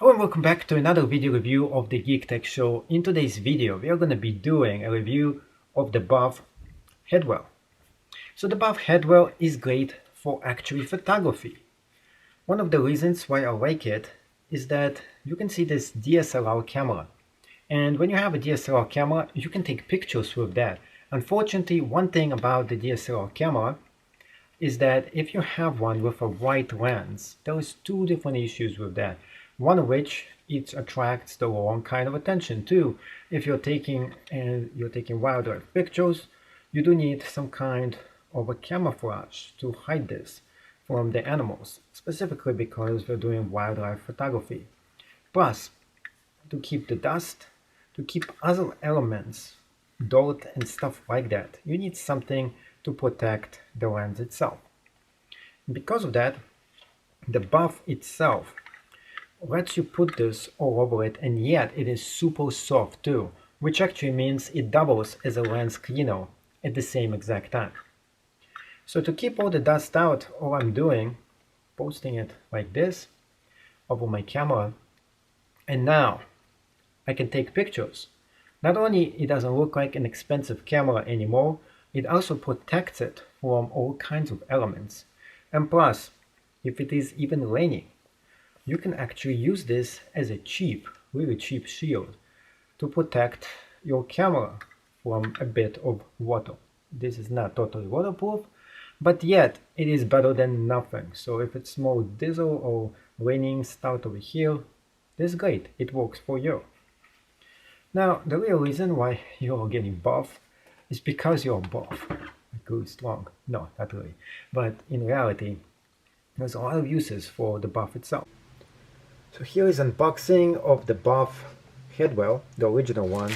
Hello and welcome back to another video review of the Geek Tech Show. In today's video, we are going to be doing a review of the buff headwear. So the buff headwear is great for actually photography. One of the reasons why I like it is that you can see this DSLR camera. And when you have a DSLR camera, you can take pictures with that. Unfortunately, one thing about the DSLR camera is that if you have one with a wide lens, there is two different issues with that. One of which it attracts the wrong kind of attention too. If you're taking wildlife pictures, you do need some kind of a camouflage to hide this from the animals, specifically because we're doing wildlife photography. Plus, to keep the dust, to keep other elements, dirt and stuff like that, you need something to protect the lens itself. Because of that, the buff itself lets you put this all over it, and yet it is super soft too, which actually means it doubles as a lens cleaner at the same exact time. So to keep all the dust out, all I'm doing, posting it like this over my camera, and now I can take pictures. Not only it doesn't look like an expensive camera anymore, it also protects it from all kinds of elements. And plus, if it is even raining, you can actually use this as a really cheap shield to protect your camera from a bit of water. This is not totally waterproof, but yet it is better than nothing. So if it's more drizzle or raining start over here, this is great. It works for you. Now, the real reason why you're getting buff is because you're buff. Really strong. No, not really. But in reality, there's a lot of uses for the buff itself. So here is unboxing of the buff headwear, the original one.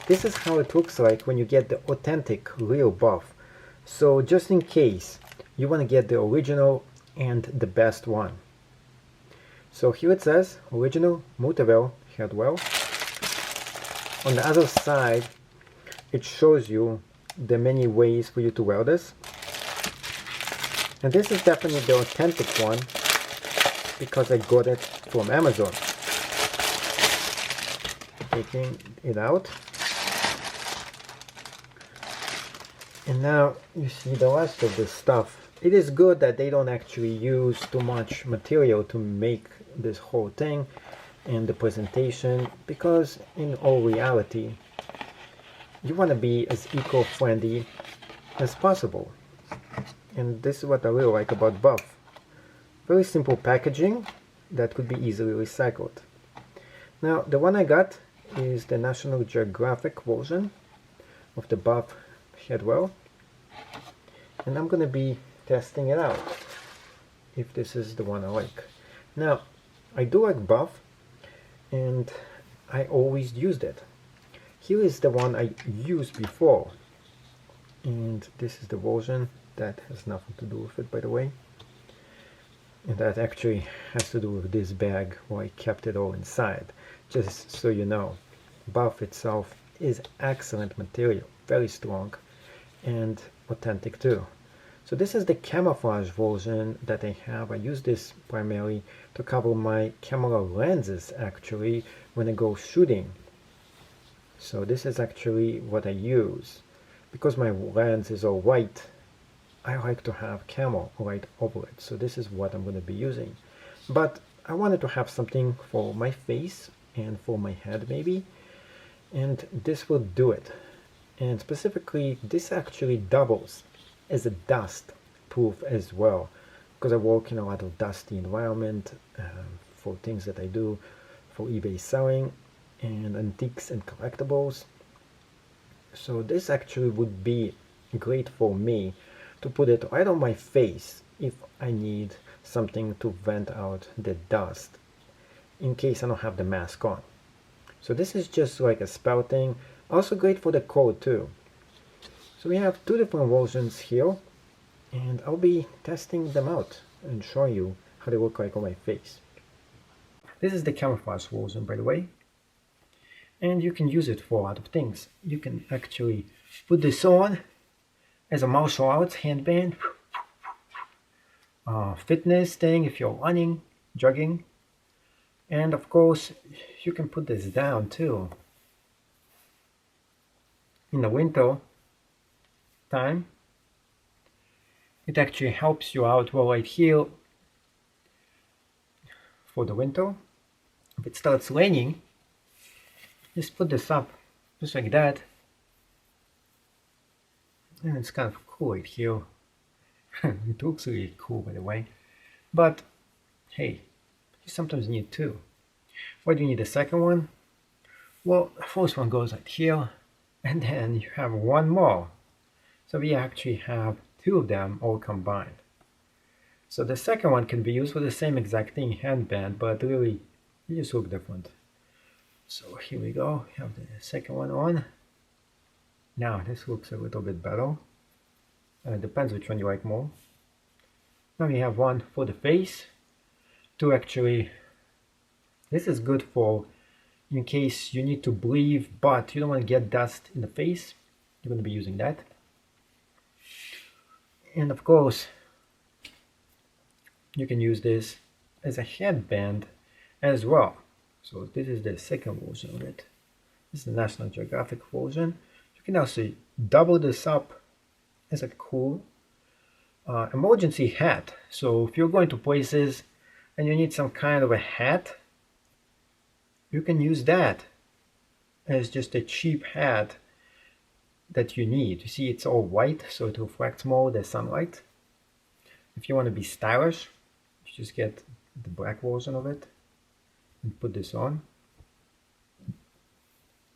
This is how it looks like when you get the authentic real buff. So just in case you want to get the original and the best one. So here it says original multiwear headwear. On the other side it shows you the many ways for you to wear this. And this is definitely the authentic one, because I got it from Amazon. Taking it out. And now you see the rest of this stuff. It is good that they don't actually use too much material to make this whole thing and the presentation, because in all reality, you want to be as eco-friendly as possible. And this is what I really like about buff. Very simple packaging that could be easily recycled. Now the one I got is the National Geographic version of the buff headwear, and I'm gonna be testing it out if this is the one I like. Now I do like buff and I always used it. Here is the one I used before, and this is the version that has nothing to do with it, by the way. And that actually has to do with this bag where I kept it all inside. Just so you know, buff itself is excellent material, very strong and authentic too. So this is the camouflage version that I have. I use this primarily to cover my camera lenses actually when I go shooting. So this is actually what I use. Because my lens is all white, I like to have camo right over it, so this is what I'm going to be using. But I wanted to have something for my face and for my head maybe, and this will do it. And specifically, this actually doubles as a dust proof as well, because I work in a lot of dusty environment for things that I do for eBay selling and antiques and collectibles. So this actually would be great for me to put it right on my face if I need something to vent out the dust in case I don't have the mask on. So this is just like a spouting, also great for the cold too. So we have two different versions here, and I'll be testing them out and showing you how they look like on my face. This is the camouflage version, by the way, and you can use it for a lot of things. You can actually put this on as a martial arts headband, fitness thing if you're running, jogging, And of course, you can put this down too. In the winter time, it actually helps you out well right here for the winter. If it starts raining, just put this up just like that, and it's kind of cool right here. It looks really cool, by the way, but hey, you sometimes need two. Why do you need a second one? Well, the first one goes right here, and then you have one more. So we actually have two of them all combined. So the second one can be used for the same exact thing, headband, but really, it just looks different. So here we go, we have the second one on. Now this looks a little bit better. It depends which one you like more. Now we have one for the face to actually, this is good for in case you need to breathe but you don't want to get dust in the face. You're going to be using that. And of course, you can use this as a headband as well. So this is the second version of it. This is the National Geographic version. You can also double this up as a cool emergency hat. So if you're going to places and you need some kind of a hat, you can use that as just a cheap hat that you need. You see, it's all white, so it reflects more the sunlight. If you want to be stylish, you just get the black version of it and put this on.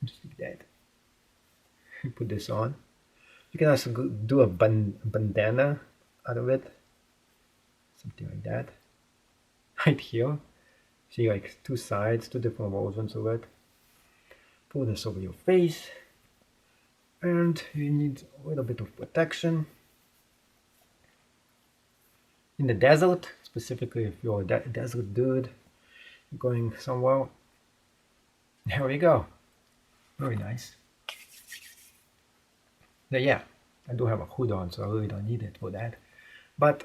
Just like that. You put this on. You can also do a bandana out of it, something like that. Right here, see, like two sides, two different versions of it. Put this over your face, and you need a little bit of protection. In the desert, specifically if you're a desert dude, going somewhere, there we go. Very nice. But yeah, I do have a hood on, so I really don't need it for that. But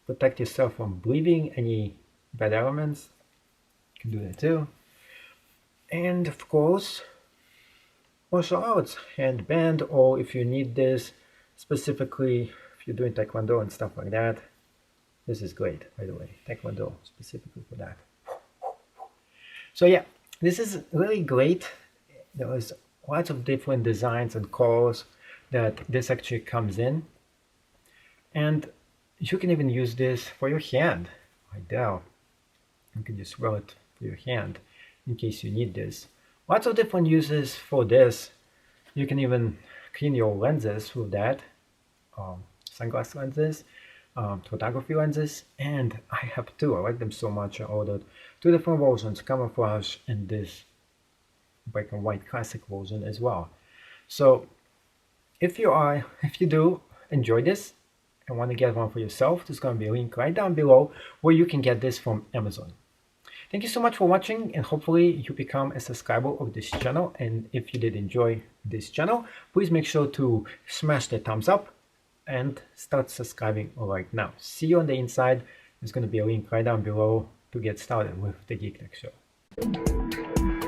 protect yourself from breathing any bad elements. You can do that too. And of course, martial arts, headband, or if you need this specifically, if you're doing taekwondo and stuff like that, this is great, by the way, taekwondo specifically for that. So yeah, this is really great. There was lots of different designs and colors that this actually comes in, and you can even use this for your hand right there. You can just wear it for your hand in case you need this. Lots of different uses for this. You can even clean your lenses with that, sunglass lenses, photography lenses, and I have two. I like them so much. I ordered two different versions, camouflage and this black and white classic version as well. So if you do enjoy this and want to get one for yourself, there's going to be a link right down below where you can get this from Amazon. Thank you so much for watching, and hopefully you become a subscriber of this channel. And if you did enjoy this channel, please make sure to smash the thumbs up and start subscribing right now. See you on the inside. There's going to be a link right down below to get started with the Geek Tech Show.